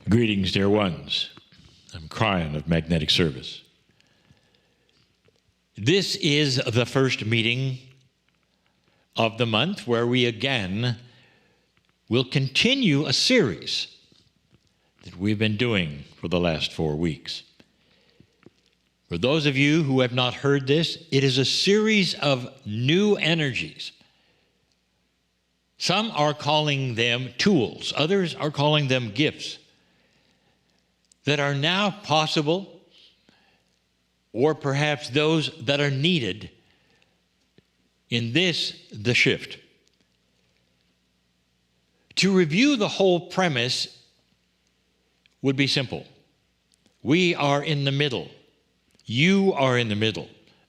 Greetings, dear ones. I'm Kryon of Magnetic Service. This is the first meeting of the month where we again will continue a series that we've been doing for the last 4 weeks. For those of you who have not heard this, it is a series of new energies. Some are calling them tools, others are calling them gifts that are now possible, or perhaps those that are needed in the shift. To review the whole premise would be simple. We are in the middle, you are in the middle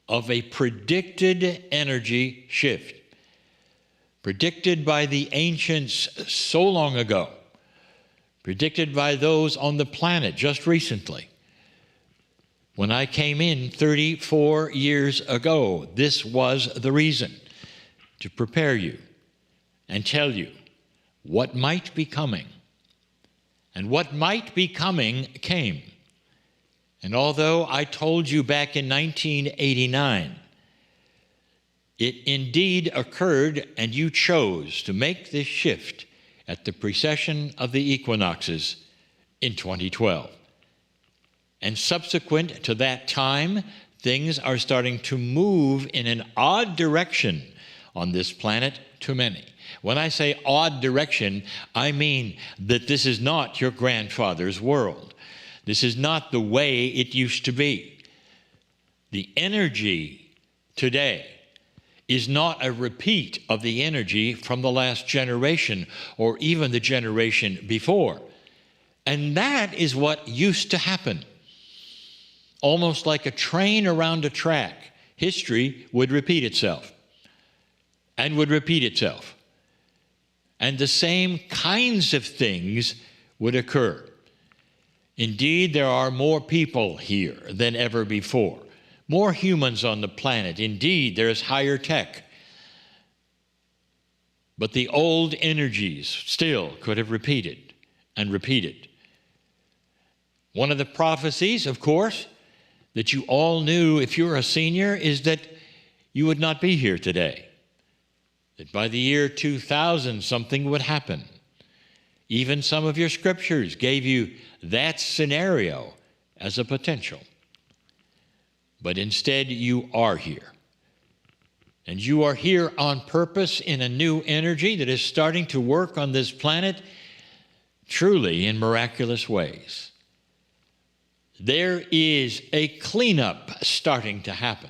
of a predicted energy shift, predicted by the ancients so long ago, predicted by those on the planet just recently. When I came in 34 years ago, this was the reason, to prepare you and tell you what might be coming. And what might be coming came. And although I told you back in 1989, it indeed occurred, and you chose to make this shift at the precession of the equinoxes in 2012. And subsequent to that time, things are starting to move in an odd direction on this planet to many. When I say odd direction, I mean that this is not your grandfather's world. This is not the way it used to be. The energy today is not a repeat of the energy from the last generation or even the generation before. And that is what used to happen. Almost like a train around a track, history would repeat itself and would repeat itself. And the same kinds of things would occur. Indeed, there are more people here than ever before. More humans on the planet. Indeed, there is higher tech. But the old energies still could have repeated and repeated. One of the prophecies, of course, that you all knew if you're a senior is that you would not be here today. That by the year 2000, something would happen. Even some of your scriptures gave you that scenario as a potential. But instead, you are here. And you are here on purpose in a new energy that is starting to work on this planet truly in miraculous ways. There is a cleanup starting to happen.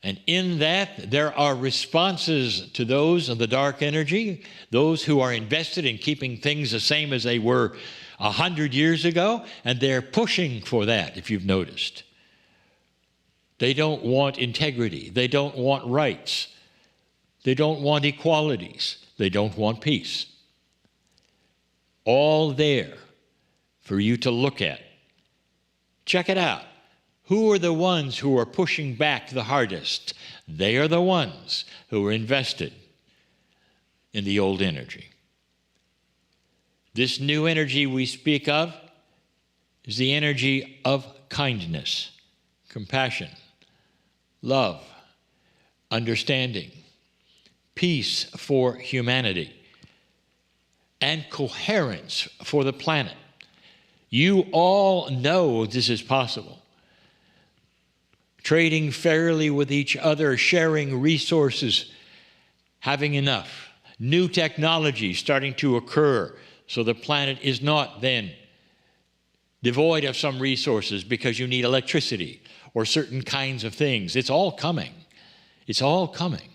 And in that, there are responses to those of the dark energy, those who are invested in keeping things the same as they were 100 years ago, and they're pushing for that, if you've noticed. They don't want integrity. They don't want rights. They don't want equalities. They don't want peace. All there for you to look at. Check it out. Who are the ones who are pushing back the hardest? They are the ones who are invested in the old energy. This new energy we speak of is the energy of kindness, compassion, love, understanding, peace for humanity, and coherence for the planet. You all know this is possible. Trading fairly with each other, sharing resources, having enough. New technology starting to occur so the planet is not then devoid of some resources because you need electricity or certain kinds of things. It's all coming. It's all coming.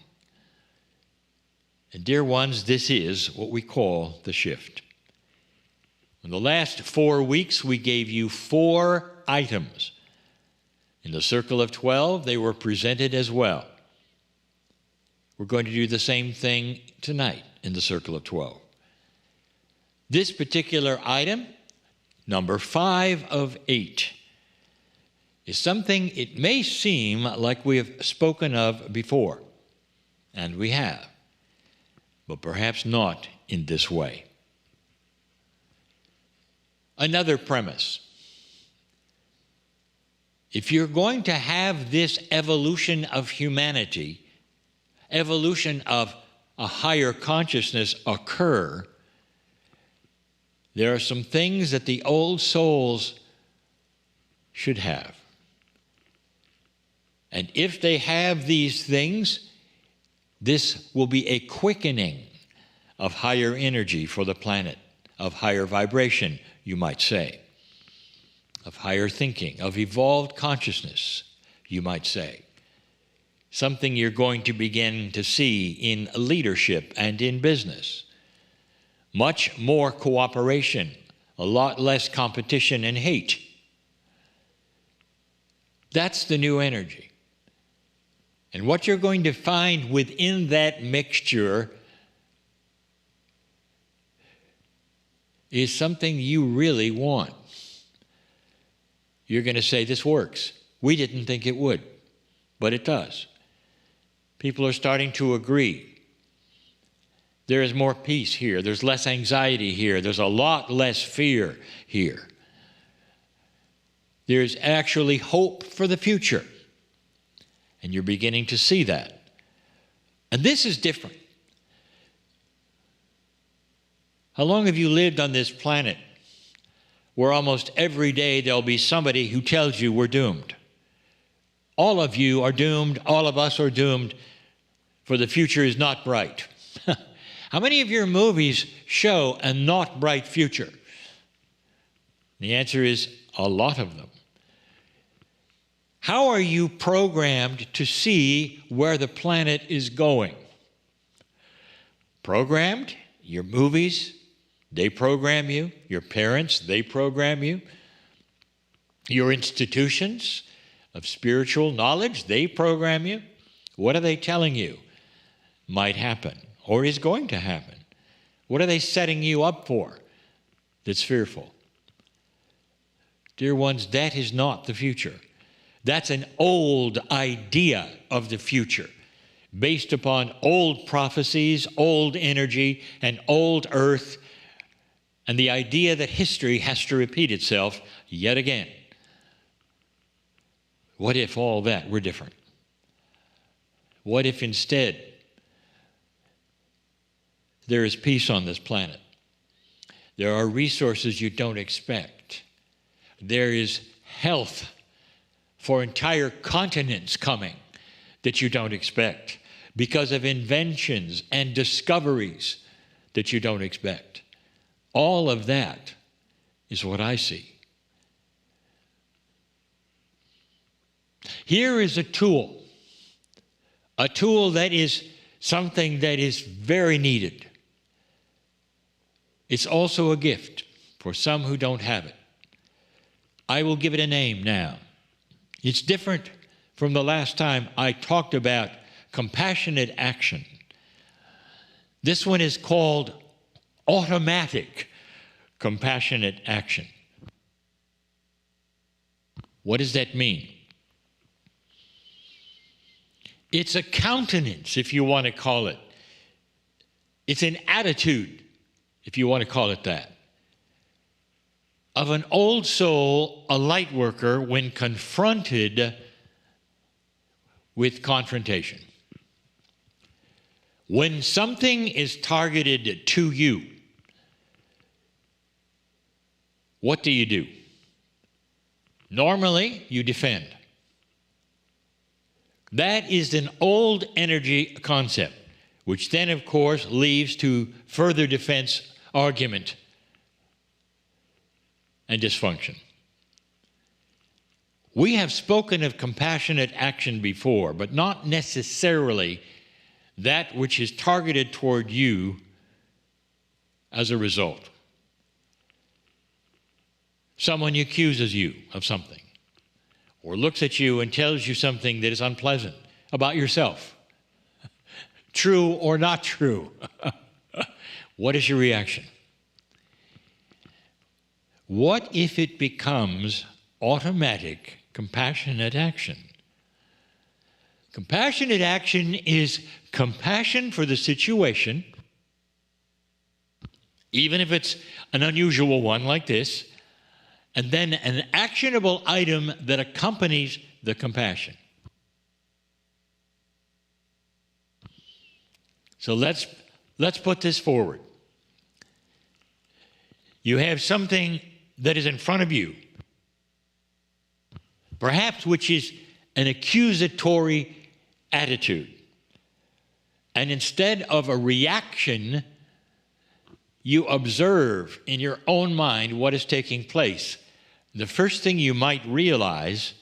And dear ones, this is what we call the shift. In the last 4 weeks, we gave you 4 items. In the circle of 12, they were presented as well. We're going to do the same thing tonight in the circle of 12. This particular item, number 5 of 8, is something it may seem like we have spoken of before, and we have, but perhaps not in this way. Another premise. If you're going to have this evolution of humanity, evolution of a higher consciousness occur, there are some things that the old souls should have. And if they have these things, this will be a quickening of higher energy for the planet, of higher vibration, you might say, of higher thinking, of evolved consciousness, you might say. Something you're going to begin to see in leadership and in business. Much more cooperation, a lot less competition and hate. That's the new energy. And what you're going to find within that mixture is something you really want. You're going to say, this works. We didn't think it would, but it does. People are starting to agree. There is more peace here. There's less anxiety here. There's a lot less fear here. There's actually hope for the future. And you're beginning to see that. And this is different. How long have you lived on this planet where almost every day there'll be somebody who tells you we're doomed? All of you are doomed. All of us are doomed, for the future is not bright. How many of your movies show a not bright future? The answer is a lot of them. How are you programmed to see where the planet is going? Programmed? Your movies, they program you. Your parents, they program you. Your institutions of spiritual knowledge, they program you. What are they telling you might happen or is going to happen? What are they setting you up for that's fearful? Dear ones, that is not the future. That's an old idea of the future, based upon old prophecies, old energy, and old earth, and the idea that history has to repeat itself yet again. What if all that were different? What if instead there is peace on this planet? There are resources you don't expect. There is health for entire continents coming that you don't expect because of inventions and discoveries that you don't expect. All of that is what I see. Here is a tool that is something that is very needed. It's also a gift for some who don't have it. I will give it a name now. It's different from the last time I talked about compassionate action. This one is called automatic compassionate action. What does that mean? It's a countenance, if you want to call it. It's an attitude, if you want to call it that, of an old soul, a light worker, when confronted with confrontation. When something is targeted to you, what do? Normally, you defend. That is an old energy concept, which then, of course, leads to further defense, argument, and dysfunction. We have spoken of compassionate action before, but not necessarily that which is targeted toward you as a result. Someone accuses you of something, or looks at you and tells you something that is unpleasant about yourself. True or not true? What is your reaction? What if it becomes automatic compassionate action? Compassionate action is compassion for the situation, even if it's an unusual one like this, and then an actionable item that accompanies the compassion. So let's put this forward. You have something that is in front of you, perhaps which is an accusatory attitude. And instead of a reaction, you observe in your own mind what is taking place. The first thing you might realize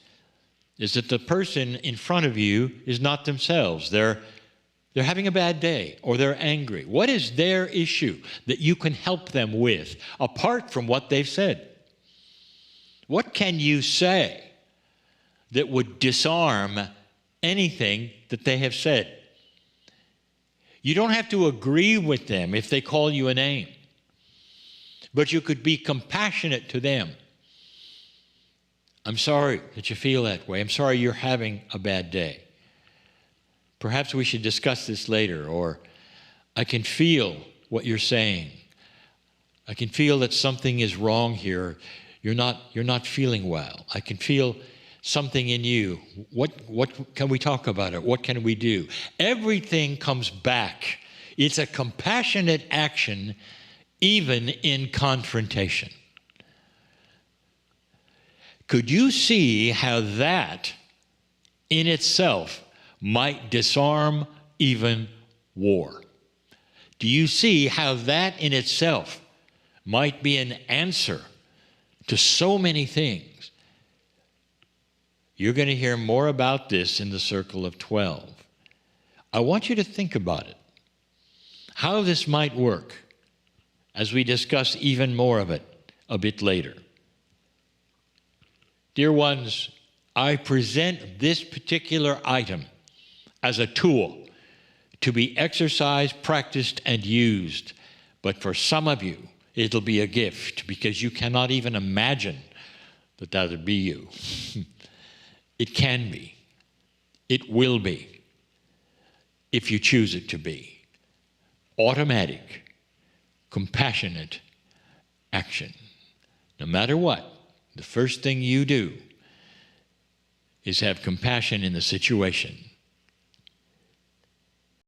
is that the person in front of you is not themselves. They're having a bad day, or they're angry. What is their issue that you can help them with, apart from what they've said? What can you say that would disarm anything that they have said? You don't have to agree with them if they call you a name, but you could be compassionate to them. I'm sorry that you feel that way. I'm sorry you're having a bad day. Perhaps we should discuss this later, or I can feel what you're saying. I can feel that something is wrong here. You're not feeling well. I can feel something in you. What can we talk about it? What can we do? Everything comes back. It's a compassionate action, even in confrontation. Could you see how that in itself might disarm even war? Do you see how that in itself might be an answer to so many things? You're going to hear more about this in the Circle of 12. I want you to think about it, how this might work, as we discuss even more of it a bit later. Dear ones, I present this particular item as a tool to be exercised, practiced, and used. But for some of you, it'll be a gift, because you cannot even imagine that that would be you. It can be. It will be, if you choose it to be. Automatic, compassionate action. No matter what, the first thing you do is have compassion in the situation.